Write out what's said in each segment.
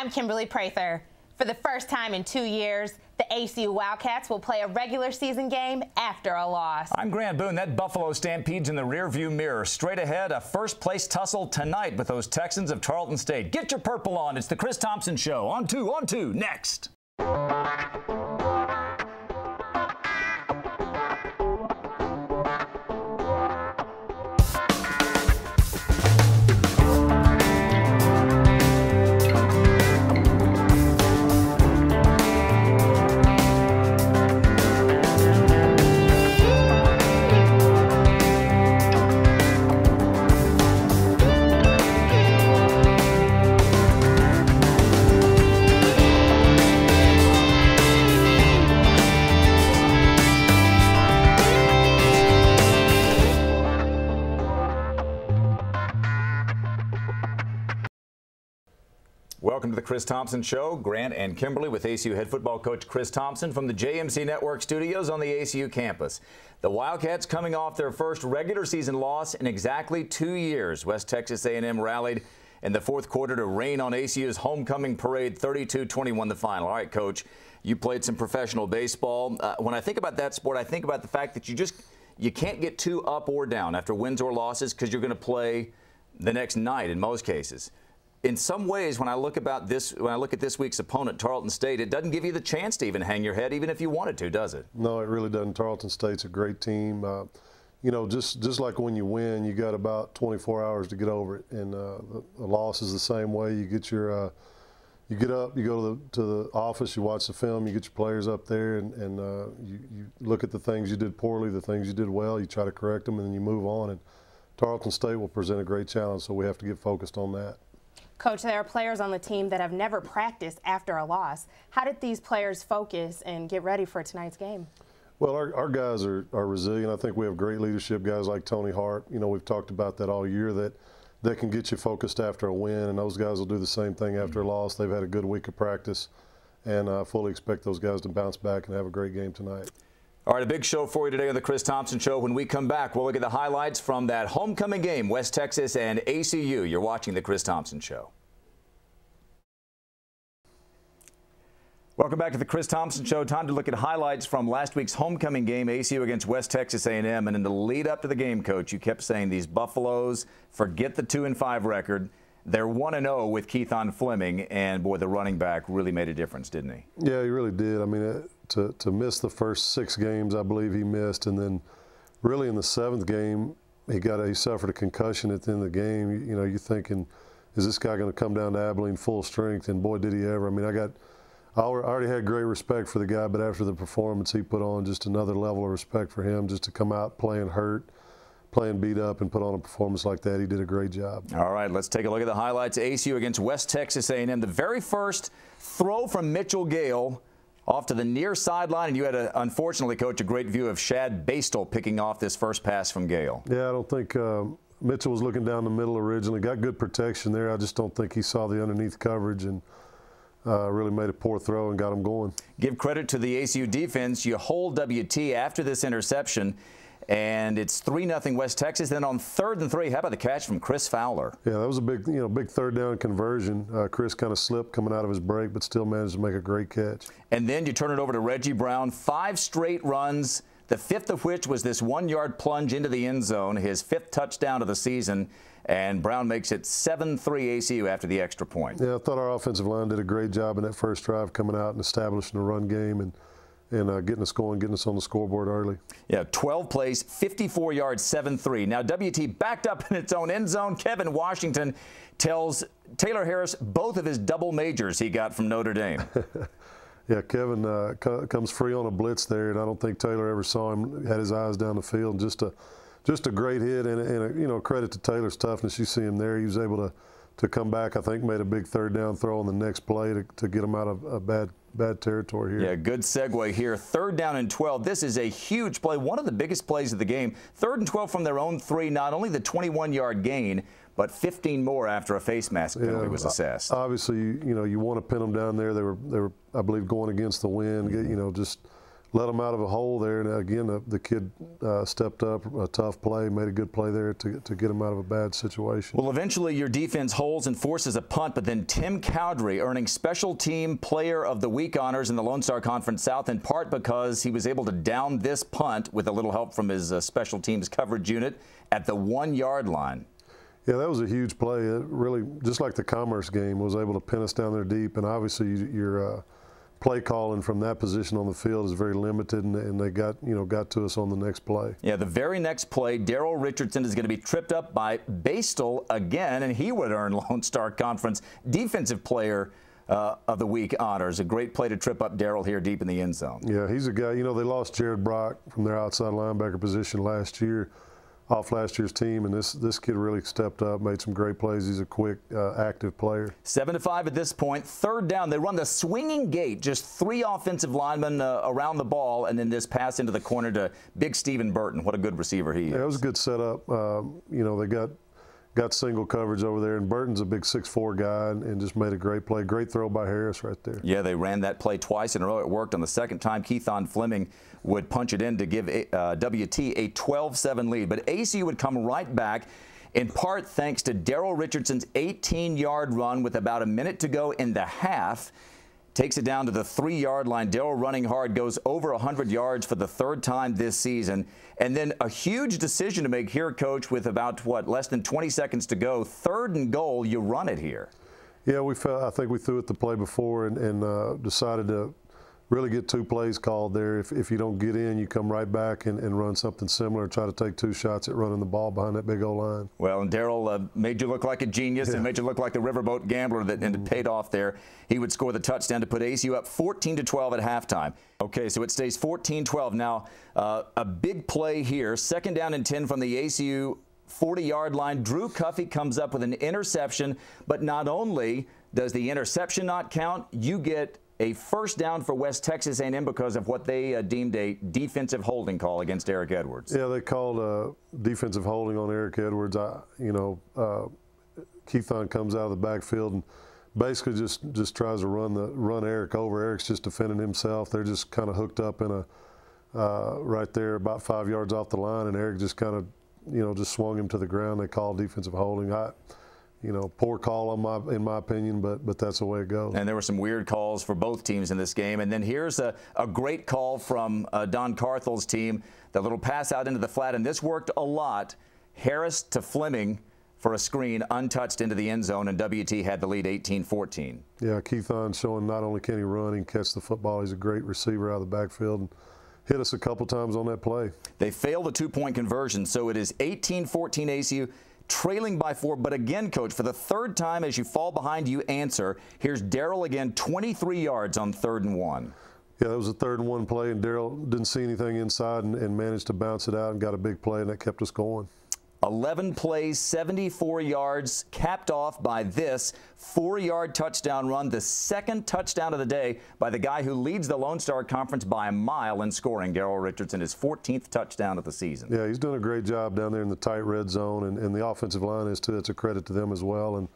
I'm Kimberly Prather. For the first time in 2 years, the ACU Wildcats will play a regular season game after a loss. I'm Grant Boone. That Buffalo Stampede's in the rearview mirror. Straight ahead, a first-place tussle tonight with those Texans of Tarleton State. Get your purple on. It's the Chris Thomsen Show. On two, next. Welcome to the Chris Thomsen Show. Grant and Kimberly with ACU head football coach Chris Thomsen from the JMC Network studios on the ACU campus. The Wildcats coming off their first regular season loss in exactly 2 years. West Texas A&M rallied in the fourth quarter to rain on ACU's homecoming parade, 32-21 the final. All right, Coach, you played some professional baseball. When I think about that sport, I think about the fact that you can't get too up or down after wins or losses because you're going to play the next night in most cases. In some ways, when I look at this week's opponent, Tarleton State, it doesn't give you the chance to even hang your head, even if you wanted to, does it? No, it really doesn't. Tarleton State's a great team. You know, just like when you win, you got about 24 hours to get over it. And the loss is the same way. You get your, you get up, you go to the office, you watch the film, you get your players up there, and you look at the things you did poorly, the things you did well, you try to correct them, and then you move on. And Tarleton State will present a great challenge, so we have to get focused on that. Coach, there are players on the team that have never practiced after a loss. How did these players focus and get ready for tonight's game? Well, our guys are resilient. I think we have great leadership guys like Tony Hart. You know, we've talked about that all year, that can get you focused after a win, and those guys will do the same thing after a loss. They've had a good week of practice, and I fully expect those guys to bounce back and have a great game tonight. All right, a big show for you today on the Chris Thomsen Show. When we come back, we'll look at the highlights from that homecoming game, West Texas and ACU. You're watching the Chris Thomsen Show. Welcome back to the Chris Thomsen Show. Time to look at highlights from last week's homecoming game, ACU against West Texas A&M. And in the lead up to the game, Coach, you kept saying these Buffaloes, forget the 2-5 record. They're 1-0 with Keithon Fleming, and boy, the running back really made a difference, didn't he? Yeah, he really did. I mean, to miss the first 6 games, I believe he missed, and then really in the 7th game, he suffered a concussion at the end of the game. You know, you're thinking, is this guy going to come down to Abilene full strength? And boy, did he ever! I mean, I already had great respect for the guy, but after the performance he put on, just another level of respect for him, just to come out playing hurt, playing beat up, and put on a performance like that. He did a great job. All right, let's take a look at the highlights. ACU against West Texas A&M. The very first throw from Mitchell Gale off to the near sideline, and you had, unfortunately, Coach, a great view of Shad Bastel picking off this first pass from Gale. Yeah, I don't think Mitchell was looking down the middle originally. Got good protection there. I just don't think he saw the underneath coverage, and really made a poor throw and got him going. Give credit to the ACU defense. You hold WT after this interception, and it's 3-0 West Texas. Then on 3rd and 3, how about the catch from Chris Fowler? Yeah, that was a big, big third down conversion. Chris kind of slipped coming out of his break, but still managed to make a great catch. And then you turn it over to Reggie Brown. 5 straight runs, the 5th of which was this 1-yard plunge into the end zone, his 5th touchdown of the season. And Brown makes it 7-3 ACU after the extra point. Yeah, I thought our offensive line did a great job in that first drive, coming out and establishing a run game and getting us going, getting us on the scoreboard early. Yeah, 12 plays, 54 yards, 7-3. Now WT backed up in its own end zone. Kevin Washington tells Taylor Harris both of his double majors he got from Notre Dame. Yeah, Kevin comes free on a blitz there, and I don't think Taylor ever saw him. Had his eyes down the field, and just a great hit, and a credit to Taylor's toughness. You see him there. He was able to come back. I think made a big third down throw on the next play to get him out of a bad territory here. Yeah, good segue here. 3rd down and 12. This is a huge play, one of the biggest plays of the game. 3rd and 12 from their own 3. Not only the 21-yard gain, but 15 more after a face mask penalty was assessed. Obviously, you want to pin them down there. They were, I believe, going against the wind. Just let them out of a hole there. And again, the kid stepped up, a tough play, made a good play there to get him out of a bad situation. Well, eventually your defense holds and forces a punt, but then Tim Cowdery earning Special Team Player of the Week honors in the Lone Star Conference South, in part because he was able to down this punt with a little help from his special teams coverage unit at the 1-yard line. Yeah, that was a huge play. It really, just like the Commerce game, was able to pin us down there deep. And obviously, your play calling from that position on the field is very limited, and they got to us on the next play. Yeah, the very next play, Daryl Richardson is going to be tripped up by Bastel again, and he would earn Lone Star Conference Defensive Player of the Week honors. A great play to trip up Daryl here deep in the end zone. Yeah, he's a guy. They lost Jared Brock from their outside linebacker position last year, off last year's team, and this kid really stepped up, made some great plays. He's a quick, active player. 7-5 at this point. Third down, they run the swinging gate, just 3 offensive linemen around the ball, and then this pass into the corner to big Stephen Burton. What a good receiver he is. Yeah, it was a good setup. They got single coverage over there, and Burton's a big 6'4" guy and just made a great play. Great throw by Harris right there. Yeah, they ran that play twice in a row. It worked. On the second time, Keithon Fleming would punch it in to give WT a 12-7 lead. But ACU would come right back, in part thanks to Daryl Richardson's 18-yard run with about a minute to go in the half. Takes it down to the 3-yard line. Daryl running hard, goes over 100 yards for the 3rd time this season. And then a huge decision to make here, Coach, with about, less than 20 seconds to go. 3rd and goal, you run it here. Yeah, I think we threw it the play before and decided to really get 2 plays called there. If you don't get in, you come right back and run something similar, try to take 2 shots at running the ball behind that big old line. Well, and Daryl made you look like a genius and made you look like the riverboat gambler and it paid off there. He would score the touchdown to put ACU up 14-12 at halftime. Okay, so it stays 14-12. Now, a big play here, 2nd down and 10 from the ACU 40-yard line. Drew Cuffey comes up with an interception, but not only does the interception not count, you get a 1st down for West Texas A&M because of what they deemed a defensive holding call against Eric Edwards. Yeah, they called defensive holding on Eric Edwards. Keithon comes out of the backfield and basically just tries to run Eric over. Eric's just defending himself. They're just kind of hooked up in right there about 5 yards off the line, and Eric just kind of just swung him to the ground. They called defensive holding. Poor call in my opinion, but that's the way it goes. And there were some weird calls for both teams in this game. And then here's a great call from Don Carthel's team. The little pass out into the flat, and this worked a lot. Harris to Fleming for a screen, untouched into the end zone, and WT had the lead 18-14. Yeah, Keithon showing not only can he run, he can catch the football. He's a great receiver out of the backfield. And hit us a couple times on that play. They failed a 2-point conversion, so it is 18-14 ACU. Trailing by 4, but again, Coach, for the 3rd time as you fall behind, you answer. Here's Daryl again, 23 yards on 3rd and 1. Yeah, that was a 3rd and 1 play, and Daryl didn't see anything inside and managed to bounce it out and got a big play, and that kept us going. 11 plays, 74 yards, capped off by this 4-yard touchdown run, the 2nd touchdown of the day by the guy who leads the Lone Star Conference by a mile in scoring, Daryl Richardson, his 14th touchdown of the season. Yeah, he's doing a great job down there in the tight red zone, and the offensive line is too. It's a credit to them as well. And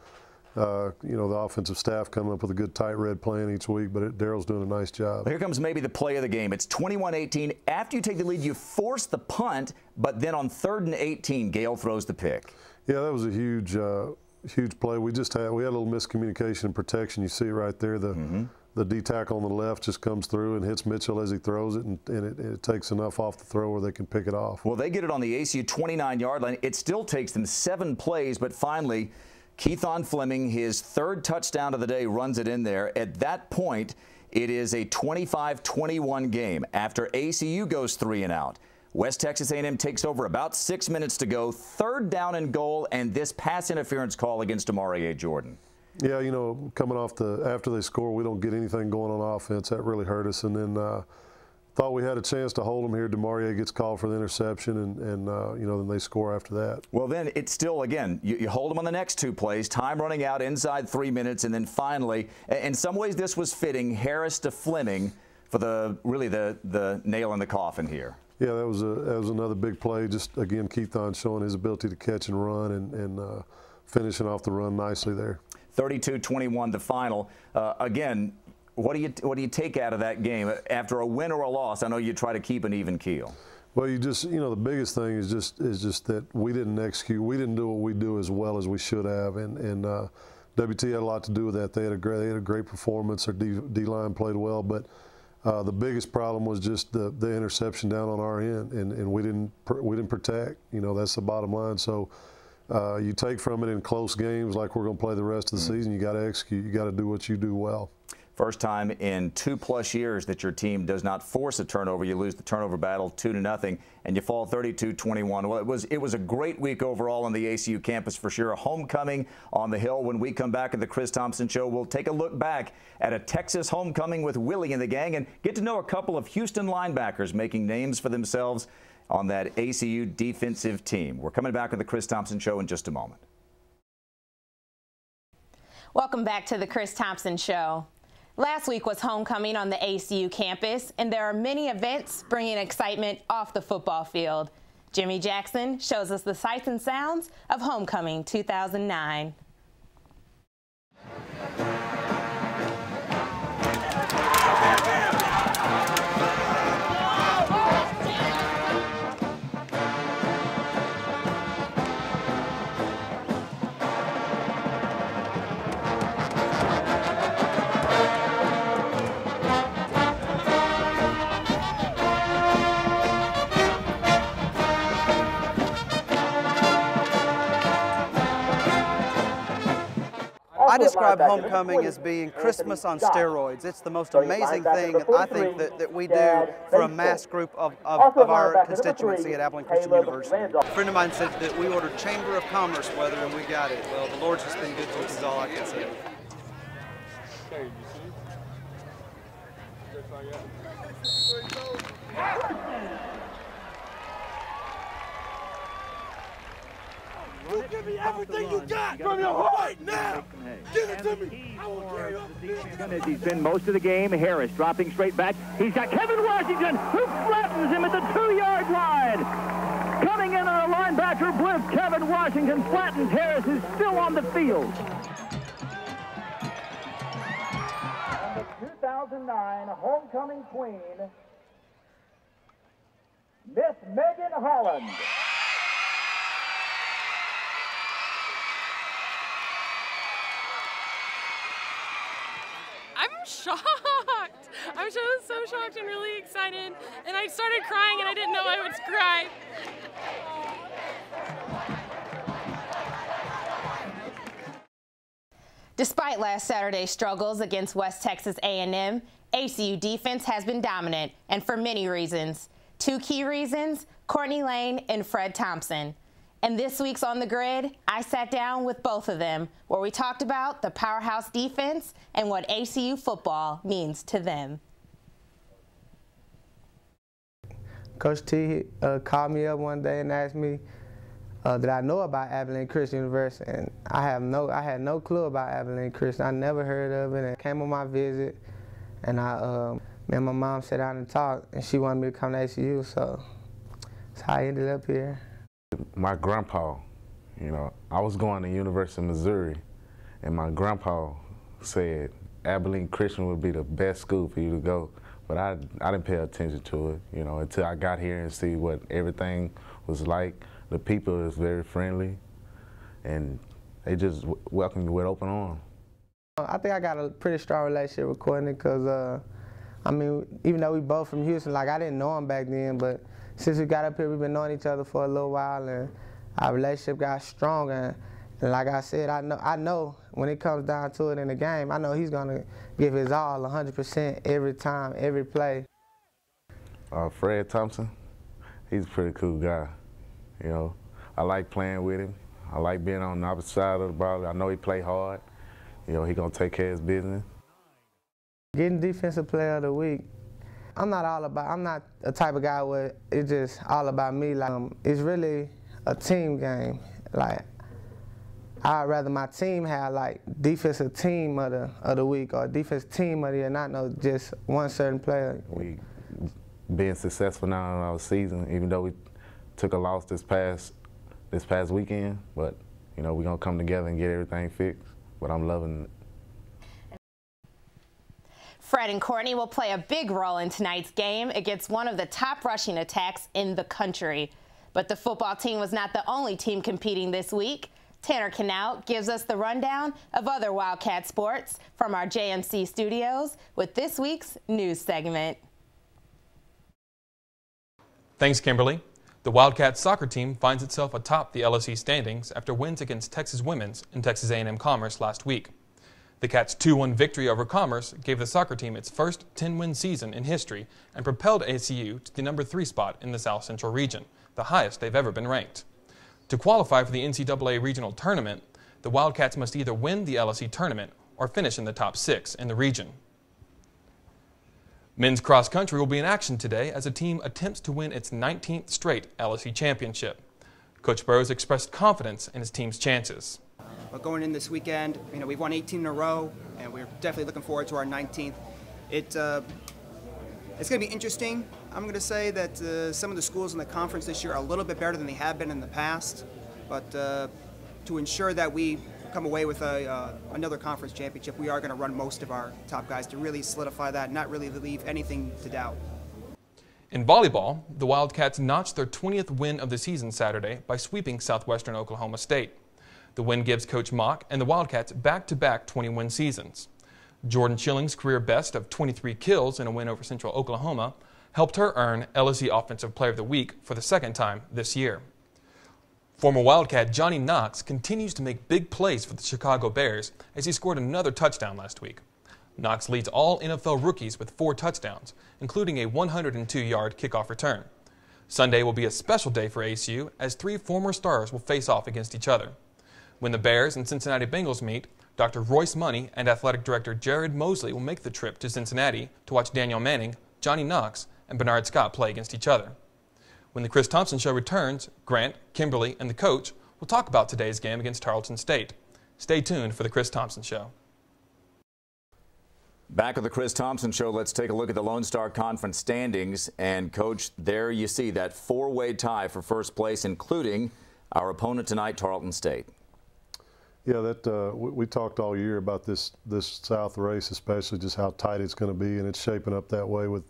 the offensive staff coming up with a good tight red plan each week, but Daryl's doing a nice job. Well, here comes maybe the play of the game. It's 21-18. After you take the lead, you force the punt, but then on 3rd and 18, Gale throws the pick. Yeah, that was a huge play. We had a little miscommunication and protection. You see it right there. The D tackle on the left just comes through and hits Mitchell as he throws it, and it takes enough off the throw where they can pick it off. Well, they get it on the ACU 29-yard line. It still takes them 7 plays, but finally, Keithon Fleming, his 3rd touchdown of the day, runs it in there. At that point, it is a 25-21 game. After ACU goes 3 and out, West Texas A&M takes over about 6 minutes to go. 3rd down and goal, and this pass interference call against Amari Jordan. Yeah, coming off after they score, we don't get anything going on offense. That really hurt us. And then thought we had a chance to hold them here. DeMaria gets called for the interception, and then they score after that. Well, then it's still, again, you hold them on the next 2 plays, time running out inside 3 minutes, and then finally, in some ways this was fitting, Harris to Fleming for the nail in the coffin here. Yeah, that was another big play. Just, again, Keithon showing his ability to catch and run and finishing off the run nicely there. 32-21 the final. Again, what do you take out of that game after a win or a loss? I know you try to keep an even keel. Well, the biggest thing is just that we didn't execute. We didn't do what we do as well as we should have, and WT had a lot to do with that. They had a great performance. Their D-line played well, but the biggest problem was just the interception down on our end, and we didn't protect. That's the bottom line. So you take from it in close games like we're going to play the rest of the season. You got to execute. You got to do what you do well. First time in 2+ years that your team does not force a turnover. You lose the turnover battle 2-0, and you fall 32-21. Well, it was a great week overall on the ACU campus for sure. A homecoming on the Hill. When we come back at the Chris Thomsen Show, we'll take a look back at a Texas homecoming with Willie and the gang and get to know a couple of Houston linebackers making names for themselves on that ACU defensive team. We're coming back with the Chris Thomsen Show in just a moment. Welcome back to the Chris Thomsen Show. Last week was homecoming on the ACU campus, and there are many events bringing excitement off the football field. Jimmy Jackson shows us the sights and sounds of homecoming 2009. I describe homecoming as being Christmas on steroids. It's the most amazing thing I think that we do for a mass group of our constituency at Abilene Christian University. A friend of mine said that we ordered Chamber of Commerce weather and we got it. Well, the Lord's just been good to us is all I can say. You give me everything you got from your heart right now. Give it to me. I will carry you up. As he's been most of the game, Harris dropping straight back. He's got Kevin Washington, who flattens him at the 2-yard line. Coming in on a linebacker blitz, Kevin Washington flattens Harris, who's still on the field. And the 2009 homecoming queen, Miss Megan Holland. I'm shocked. I'm so shocked and really excited. And I started crying and I didn't know I would cry. Despite last Saturday's struggles against West Texas A&M, ACU defense has been dominant, and for many reasons. 2 key reasons: Courtney Lane and Fred Thomsen. And this week's On the Grid, I sat down with both of them, where we talked about the powerhouse defense and what ACU football means to them. Coach T called me up one day and asked me did I know about Abilene Christian University, and I had no clue about Abilene Christian. I never heard of it, and came on my visit, and me and my mom sat down and talked, and she wanted me to come to ACU, so that's how I ended up here. My grandpa, I was going to University of Missouri, and my grandpa said Abilene Christian would be the best school for you to go, but I didn't pay attention to it, until I got here and see what everything was like. The people is very friendly, and they just welcome you with open arms. I think I got a pretty strong relationship with Courtney because, even though we both from Houston, I didn't know him back then, but since we got up here, we've been knowing each other for a little while, and our relationship got stronger. And like I said, I know when it comes down to it in the game, I know he's going to give his all, 100% every time, every play. Fred Thomsen, he's a pretty cool guy. I like playing with him. I like being on the opposite side of the ball. I know he play hard. He going to take care of his business. Getting Defensive Player of the Week, I'm not a type of guy where it's just all about me. It's really a team game. I'd rather my team have defensive team of the week or defensive team of the year, not just one certain player. We being successful now in our season, even though we took a loss this past weekend, but we're gonna come together and get everything fixed. But I'm loving it. Fred and Courtney will play a big role in tonight's game against one of the top rushing attacks in the country. But the football team was not the only team competing this week. Tanner Canal gives us the rundown of other Wildcat sports from our JMC studios with this week's news segment. Thanks, Kimberly. The Wildcat soccer team finds itself atop the LSE standings after wins against Texas Women's and Texas A&M Commerce last week. The Cats' 2-1 victory over Commerce gave the soccer team its first 10-win season in history and propelled ACU to the number 3 spot in the South Central region, the highest they've ever been ranked. To qualify for the NCAA regional tournament, the Wildcats must either win the LSE tournament or finish in the top 6 in the region. Men's cross country will be in action today as a team attempts to win its 19th straight LSE championship. Coach Burrows expressed confidence in his team's chances. But going in this weekend, we've won 18 in a row, and we're definitely looking forward to our 19th. It's going to be interesting. I'm going to say that some of the schools in the conference this year are a little bit better than they have been in the past. But to ensure that we come away with another conference championship, we are going to run most of our top guys to really solidify that and not really leave anything to doubt. In volleyball, the Wildcats notched their 20th win of the season Saturday by sweeping Southwestern Oklahoma State. The win gives Coach Mock and the Wildcats back-to-back 20-win seasons. Jordan Schilling's career best of 23 kills in a win over Central Oklahoma helped her earn LSE Offensive Player of the Week for the second time this year. Former Wildcat Johnny Knox continues to make big plays for the Chicago Bears as he scored another touchdown last week. Knox leads all NFL rookies with 4 touchdowns, including a 102-yard kickoff return. Sunday will be a special day for ASU as 3 former stars will face off against each other. When the Bears and Cincinnati Bengals meet, Dr. Royce Money and Athletic Director Jared Mosley will make the trip to Cincinnati to watch Daniel Manning, Johnny Knox, and Bernard Scott play against each other. When the Chris Thomsen Show returns, Grant, Kimberly, and the coach will talk about today's game against Tarleton State. Stay tuned for the Chris Thomsen Show. Back with the Chris Thomsen Show, let's take a look at the Lone Star Conference standings. And, Coach, there you see that 4-way tie for first place, including our opponent tonight, Tarleton State. Yeah, we talked all year about this South race, especially just how tight it's going to be, and it's shaping up that way with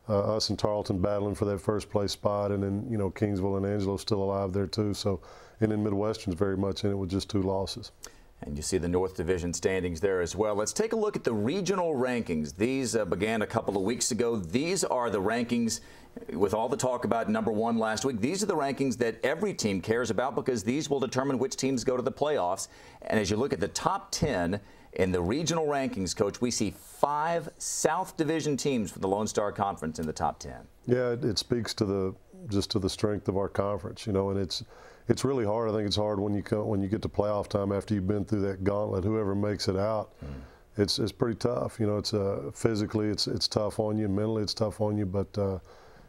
us and Tarleton battling for that first place spot, and then Kingsville and Angelo still alive there too. So, and then Midwestern's very much in it with just 2 losses. And you see the North Division standings there as well. Let's take a look at the regional rankings. These began a couple of weeks ago. These are the rankings, with all the talk about number 1 last week. These are the rankings that every team cares about because these will determine which teams go to the playoffs. And as you look at the top 10 in the regional rankings, Coach, we see 5 South Division teams for the Lone Star Conference in the top 10. Yeah, it speaks to the strength of our conference, and it's really hard. I think it's hard when you get to playoff time after you've been through that gauntlet. Whoever makes it out, it's pretty tough. It's physically it's tough on you, mentally it's tough on you, but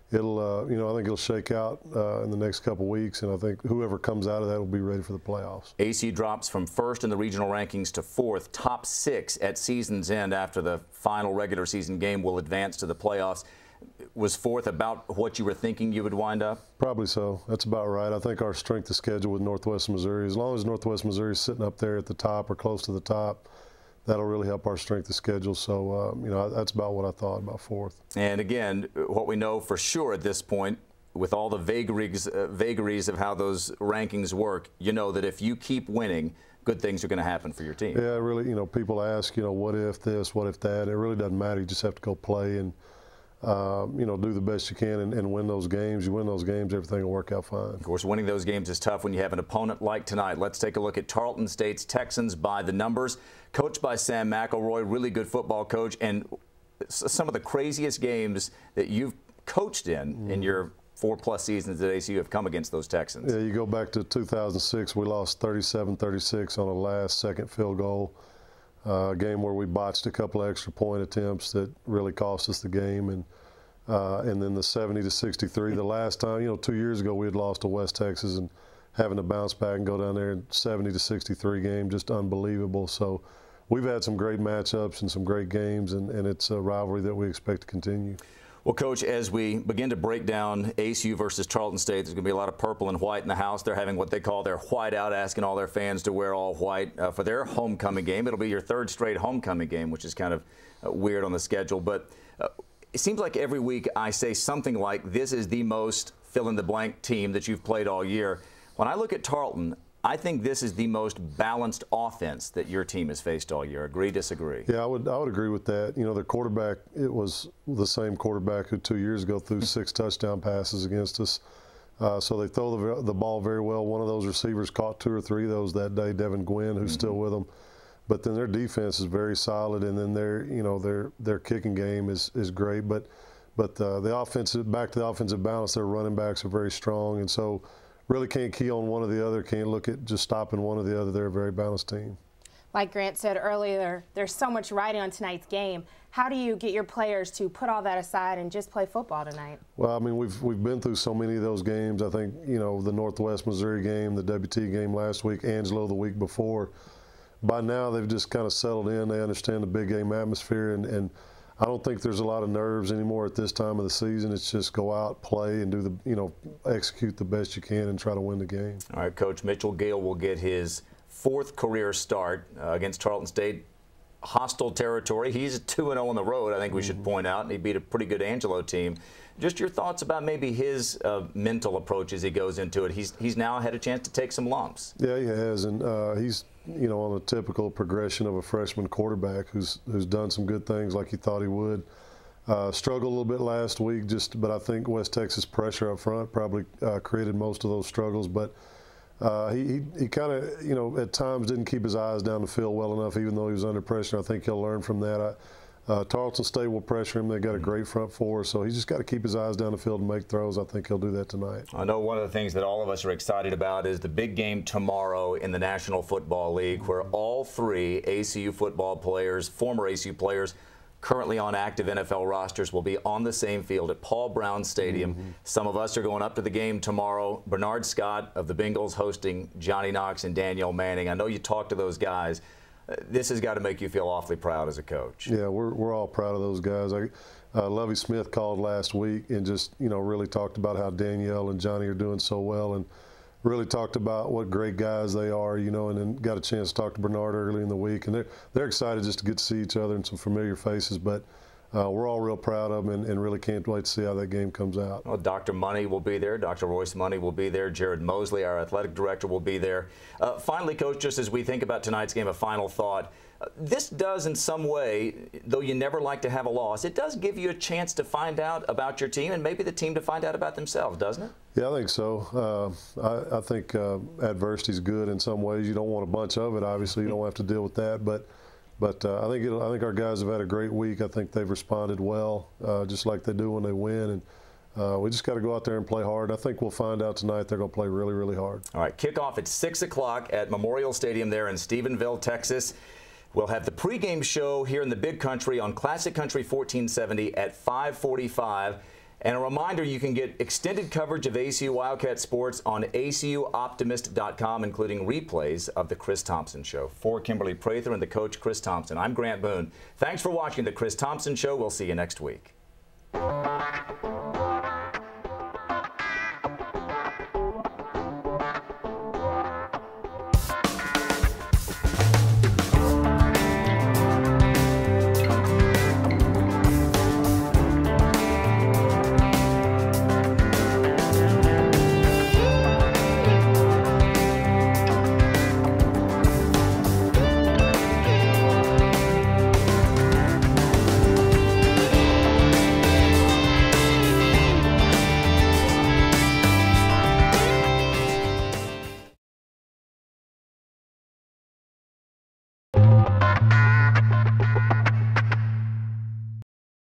it'll I think it'll shake out in the next couple weeks, and I think whoever comes out of that will be ready for the playoffs. ACU drops from 1st in the regional rankings to 4th, top 6 at season's end after the final regular season game will advance to the playoffs. Was 4th about what you were thinking you would wind up? Probably so. That's about right. I think our strength of schedule with Northwest Missouri, as long as Northwest Missouri is sitting up there at the top or close to the top, that'll really help our strength of schedule. So, that's about what I thought about 4th. And again, what we know for sure at this point, with all the vagaries of how those rankings work, that if you keep winning, good things are going to happen for your team. Yeah, really, people ask, what if this, what if that? It really doesn't matter. You just have to go play and do the best you can and win those games. You win those games, everything will work out fine. Of course, winning those games is tough when you have an opponent like tonight. Let's take a look at Tarleton State's Texans by the numbers. Coached by Sam McElroy, really good football coach, and some of the craziest games that you've coached in your 4+ seasons at ACU have come against those Texans. Yeah, you go back to 2006, we lost 37-36 on a last-second field goal. A game where we botched a couple of extra point attempts that really cost us the game, and then the 70-63. The last time, 2 years ago, we had lost to West Texas, and having to bounce back and go down there in 70-63 game, just unbelievable. So we've had some great matchups and some great games, and it's a rivalry that we expect to continue. Well, Coach, as we begin to break down ASU versus Tarleton State, there's going to be a lot of purple and white in the house. They're having what they call their white out, asking all their fans to wear all white for their homecoming game. It'll be your third straight homecoming game, which is kind of weird on the schedule. But it seems like every week I say something like, this is the most fill-in-the-blank team that you've played all year. When I look at Tarleton, I think this is the most balanced offense that your team has faced all year. Agree, disagree? Yeah, I would agree with that. You know, their quarterback, it was the same quarterback who 2 years ago threw 6 touchdown passes against us. So they throw the ball very well. One of those receivers caught 2 or 3 of those that day, Devin Gwynn, who's still with them. But then their defense is very solid, and then their kicking game is great. But the offensive, back to the offensive balance, their running backs are very strong, and so really can't key on one or the other, can't look at just stopping one or the other. They're a very balanced team. Like Grant said earlier, there's so much riding on tonight's game. How do you get your players to put all that aside and just play football tonight? Well, I mean, we've been through so many of those games. I think, you know, the Northwest Missouri game, the WT game last week, Angelo the week before. By now, they've just kind of settled in. They understand the big game atmosphere, and I don't think there's a lot of nerves anymore at this time of the season. It's just go out, play, and do the, you know, execute the best you can and try to win the game. All right, Coach, Mitchell Gale will get his 4th career start against Tarleton State. Hostile territory. He's 2-0 on the road, I think we should point out, and he beat a pretty good Angelo team. Just your thoughts about maybe his mental approach as he goes into it. He's now had a chance to take some lumps. Yeah, he has, and he's, you know, on a typical progression of a freshman quarterback who's done some good things like he thought he would. Struggled a little bit last week, but I think West Texas pressure up front probably created most of those struggles. But he kind of, you know, at times didn't keep his eyes down the field well enough, even though he was under pressure. I think he'll learn from that. Tarleton State will pressure him. They've got a great front four, so he's just got to keep his eyes down the field and make throws. I think he'll do that tonight. I know one of the things that all of us are excited about is the big game tomorrow in the National Football League, where all 3 ACU football players, former ACU players, currently on active NFL rosters, will be on the same field at Paul Brown Stadium. Some of us are going up to the game tomorrow. Bernard Scott of the Bengals hosting Johnny Knox and Danielle Manning. I know you talked to those guys. This has got to make you feel awfully proud as a coach. Yeah, we're all proud of those guys. Lovie Smith called last week and just, you know, really talked about how Danielle and Johnny are doing so well, and really talked about what great guys they are, you know, and then got a chance to talk to Bernard early in the week, and they're excited just to get to see each other and some familiar faces. But we're all real proud of them and really can't wait to see how that game comes out. Well, Dr. Money will be there. Dr. Royce Money will be there. Jared Mosley, our athletic director, will be there. Finally, Coach, just as we think about tonight's game, a final thought. This does in some way, though you never like to have a loss, it does give you a chance to find out about your team and maybe the team to find out about themselves, doesn't it? Yeah, I think so. I think adversity is good in some ways. You don't want a bunch of it, obviously. You don't have to deal with that. But I think our guys have had a great week. I think they've responded well, just like they do when they win. And we just got to go out there and play hard. I think we'll find out tonight they're going to play really, really hard. All right, kickoff at 6 o'clock at Memorial Stadium there in Stephenville, Texas. We'll have the pregame show here in the Big Country on Classic Country 1470 at 5:45. And a reminder, you can get extended coverage of ACU Wildcat sports on ACUoptimist.com, including replays of the Chris Thomsen Show. For Kimberly Prather and the coach, Chris Thomsen, I'm Grant Boone. Thanks for watching the Chris Thomsen Show. We'll see you next week.